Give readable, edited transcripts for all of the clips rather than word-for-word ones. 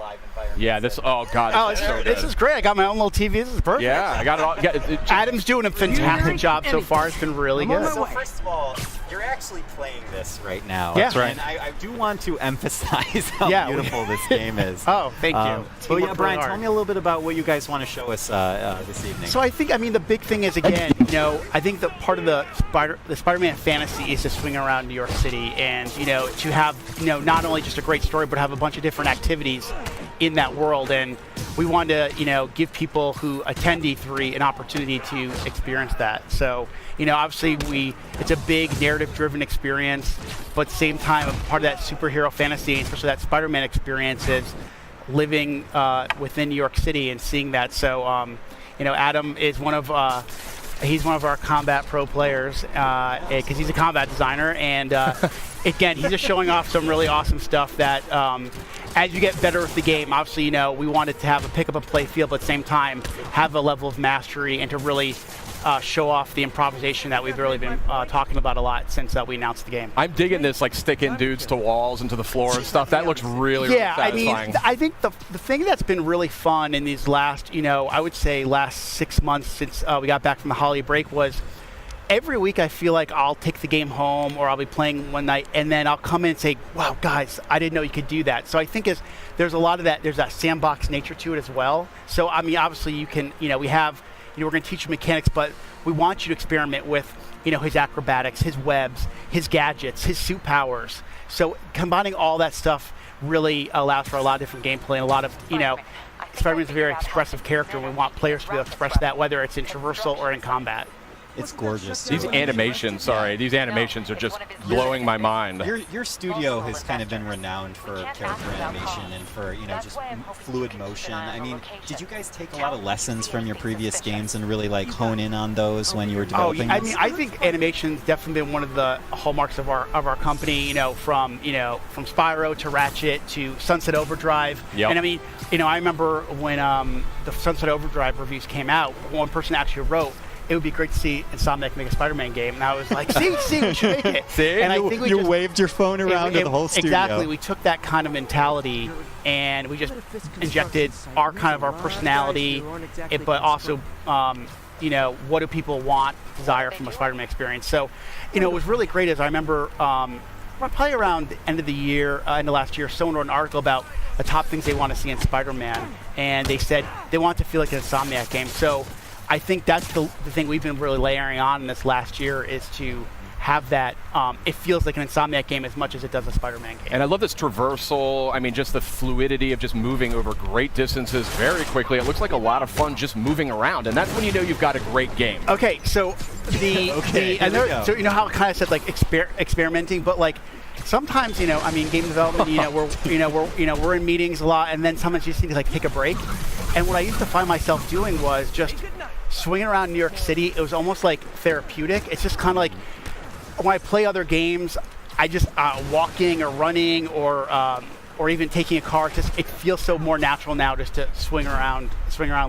live environment. Yeah, oh god, this is great. I got my own little TV. This is perfect. Yeah, I got it all. Adam's doing a fantastic job so far. It's been really good. So first of all, you're actually playing this right now. Yeah. That's right. And I do want to emphasize how beautiful this game is. Oh, thank you. Well, yeah, Brian, tell me a little bit about what you guys want to show us this evening. So I think, the big thing is, again, I think that part of the Spider-Man fantasy is to swing around New York City and, to have, not only just a great story, but have a bunch of different activities in that world. And we wanted to, give people who attend E3 an opportunity to experience that. So, obviously it's a big narrative-driven experience, but at the same time, part of that superhero fantasy, especially that Spider-Man experience, is living within New York City and seeing that. So, Adam is one of our combat pro players because he's a combat designer, and again, he's just showing off some really awesome stuff that as you get better with the game, obviously, we wanted to have a pick up and play feel, but at the same time, have a level of mastery and to really show off the improvisation that we've really been talking about a lot since we announced the game. I'm digging this, like sticking dudes to walls and to the floor and stuff. That looks really satisfying. I think the thing that's been really fun in these last, I would say last 6 months since we got back from the holiday break was every week I feel like I'll take the game home or I'll be playing one night and then I'll come in and say, wow, guys, I didn't know you could do that. So I think there's a lot of that, there's that sandbox nature to it as well. So, obviously you can, we have, we're going to teach you mechanics, but we want you to experiment with, his acrobatics, his webs, his gadgets, his suit powers. So combining all that stuff really allows for a lot of different gameplay and a lot of, Spider-Man's a very expressive character, and we want players to be able to express that, whether it's in traversal or in combat. It's gorgeous. These animations, these animations are just blowing my mind. Your studio has kind of been renowned for character animation and for, just fluid motion. I mean, did you guys take a lot of lessons from your previous games and really hone in on those when you were developing this? I think animation's definitely been one of the hallmarks of our company, from Spyro to Ratchet to Sunset Overdrive. Yep. And I remember when the Sunset Overdrive reviews came out, one person actually wrote, it would be great to see Insomniac make a Spider-Man game. And I was like, see, we should make it. See? And I think we waved your phone around to the whole studio. Exactly. We took that kind of mentality and we just injected our personality, but also, what do people want, desire from a Spider-Man experience. So, it was really great as I remember probably around the end of the year, end of last year, someone wrote an article about the top things they want to see in Spider-Man. And they said they want it to feel like an Insomniac game. So I think that's the thing we've been really layering on in this last year is to have that, it feels like an Insomniac game as much as it does a Spider-Man game. And I love this traversal, just the fluidity of just moving over great distances very quickly. It looks like a lot of fun just moving around, and that's when you know you've got a great game. Okay, so so how I kind of said experimenting, but sometimes, game development, we're in meetings a lot, and then sometimes you just need to take a break. And what I used to find myself doing was just swinging around New York City. It was almost like therapeutic. It's just kind of like when I play other games, I just walking or running or even taking a car. It feels so more natural now just to swing around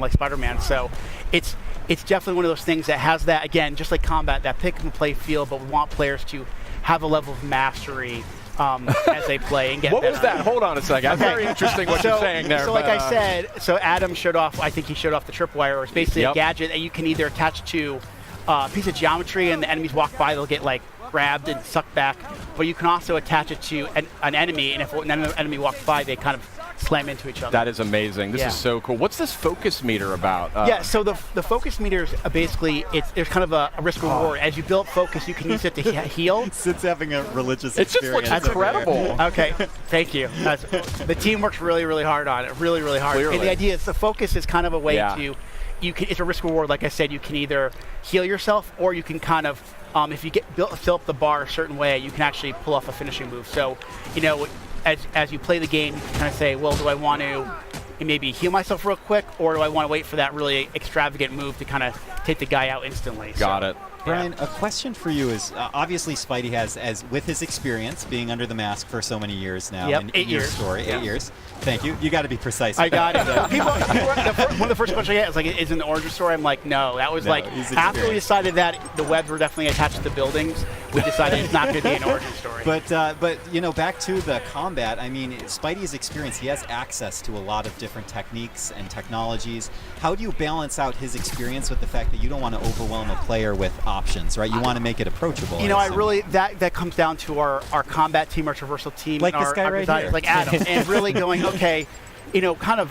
like Spider-Man. So it's definitely one of those things that has that, again, just like combat, that pick and play feel, but we want players to have a level of mastery as they play and get What better. was that? Hold on a second. Okay. Very interesting what you're saying there. So like I said, Adam showed off, I think he showed off the tripwire, or it's basically a gadget that you can either attach to a piece of geometry and the enemies walk by, they'll get grabbed and sucked back, but you can also attach it to an enemy, and if an enemy walks by, they kind of slam into each other. That is amazing. This is so cool. What's this focus meter about? So the focus meter is basically, there's kind of a risk reward. As you build focus, you can use it to heal. Sid's having a religious experience. It just looks incredible. Okay, thank you. The team works really, really hard on it. Really, really hard. Clearly. And the idea is the focus is kind of a way to, it's a risk reward. Like I said, you can either heal yourself or you can kind of, if you fill up the bar a certain way, you can actually pull off a finishing move. So, as you play the game, you can kind of say, well, do I want to maybe heal myself real quick, or do I want to wait for that really extravagant move to kind of take the guy out instantly? Got it. Brian, a question for you is, obviously Spidey has, as with his experience being under the mask for so many years now, Yep, in 8 your years. story, Yeah. 8 years. Thank you. You got to be precise. I got it. One of the first questions I get is like, is it an origin story? I'm like, no. That was No, like he's after we experienced. decided that the webs were definitely attached to the buildings, we decided it's not going to be an origin story. But you know, back to the combat. I mean, Spidey's experience. He has access to a lot of different techniques and technologies. How do you balance out his experience with the fact that you don't want to overwhelm a player with options, right? You want to make it approachable. You know, I assume. really that comes down to our combat team, our traversal team, Like and this our, guy our right designers, here. like Adam, and really going, okay, you know, kind of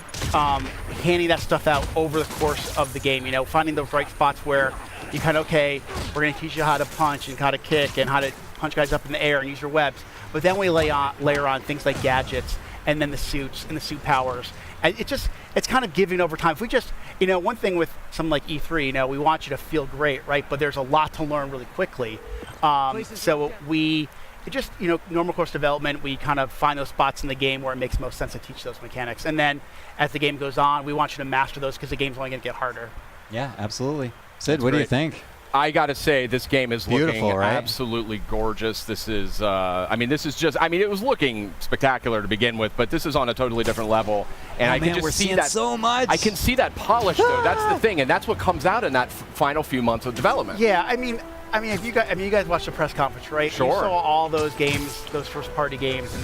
handing that stuff out over the course of the game. You know, finding those right spots where you kind of, okay, we're going to teach you how to punch and how to kick and how to punch guys up in the air and use your webs. But then we layer on things like gadgets and then the suits and the suit powers. And it's kind of giving over time. If we just, you know, one thing with something like E3, you know, we want you to feel great, right? But there's a lot to learn really quickly. So it just, you know, normal course development, we kind of find those spots in the game where it makes most sense to teach those mechanics. And then as the game goes on, we want you to master those because the game's only going to get harder. Yeah, absolutely. Sid, That's what do you great. think? I got to say, this game is Beautiful, looking right? absolutely gorgeous. This is, I mean, this is just, I mean, it was looking spectacular to begin with, but this is on a totally different level. And I can man, just we're see seeing that so much. I can see that polish, though. That's the thing, and that's what comes out in that final few months of development. Yeah, I mean, if you guys watched the press conference, right? Sure. You saw all those games, those first-party games, and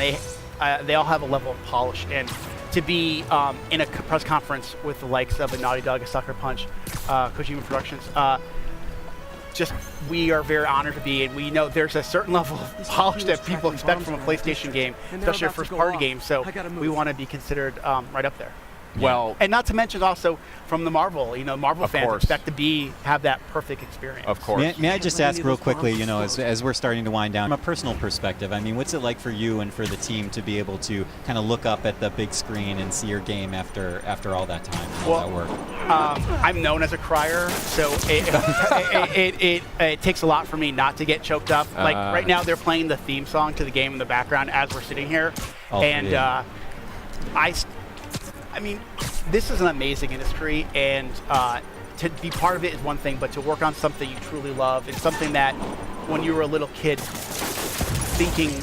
they all have a level of polish. And to be in a press conference with the likes of a Naughty Dog, a Sucker Punch, Kojima Productions, we are very honored to be, and we know there's a certain level of polish that people expect from a PlayStation game, especially a first-party game. So we want to be considered right up there. Well, And not to mention also from the Marvel, you know, Marvel Of fans course. expect to have that perfect experience. of course. May I just ask real quickly, you know, as we're starting to wind down, from a personal perspective, I mean, what's it like for you and for the team to be able to kind of look up at the big screen and see your game after all that time and all that work? I'm known as a crier, so it takes a lot for me not to get choked up. Like right now, they're playing the theme song to the game in the background as we're sitting here, and I mean, this is an amazing industry, and to be part of it is one thing, but to work on something you truly love and something that when you were a little kid thinking,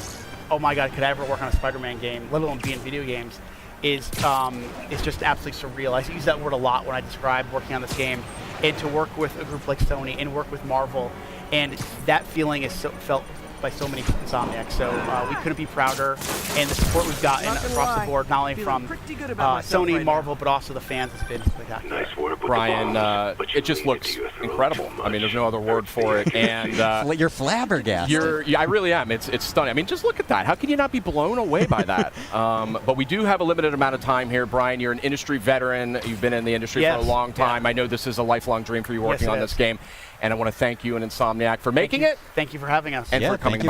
oh my God, could I ever work on a Spider-Man game, let alone be in video games, is just absolutely surreal. I use that word a lot when I describe working on this game, and to work with a group like Sony and work with Marvel, and that feeling is felt by so many Insomniacs. So we couldn't be prouder, and the support we've gotten across the board, not only from Sony, Marvel, but also the fans, has been spectacular. Nice work with Brian, the bombs, but it just you looks lean into your throat incredible. too I mean, there's much. no other word for it. And You're flabbergasted. I really am. It's stunning. I mean, just look at that. How can you not be blown away by that? But we do have a limited amount of time here. Brian, you're an industry veteran. You've been in the industry for a long time. I know this is a lifelong dream for you working on this game. And I want to thank you and Insomniac for making it. Thank you for having us. And for coming thank you.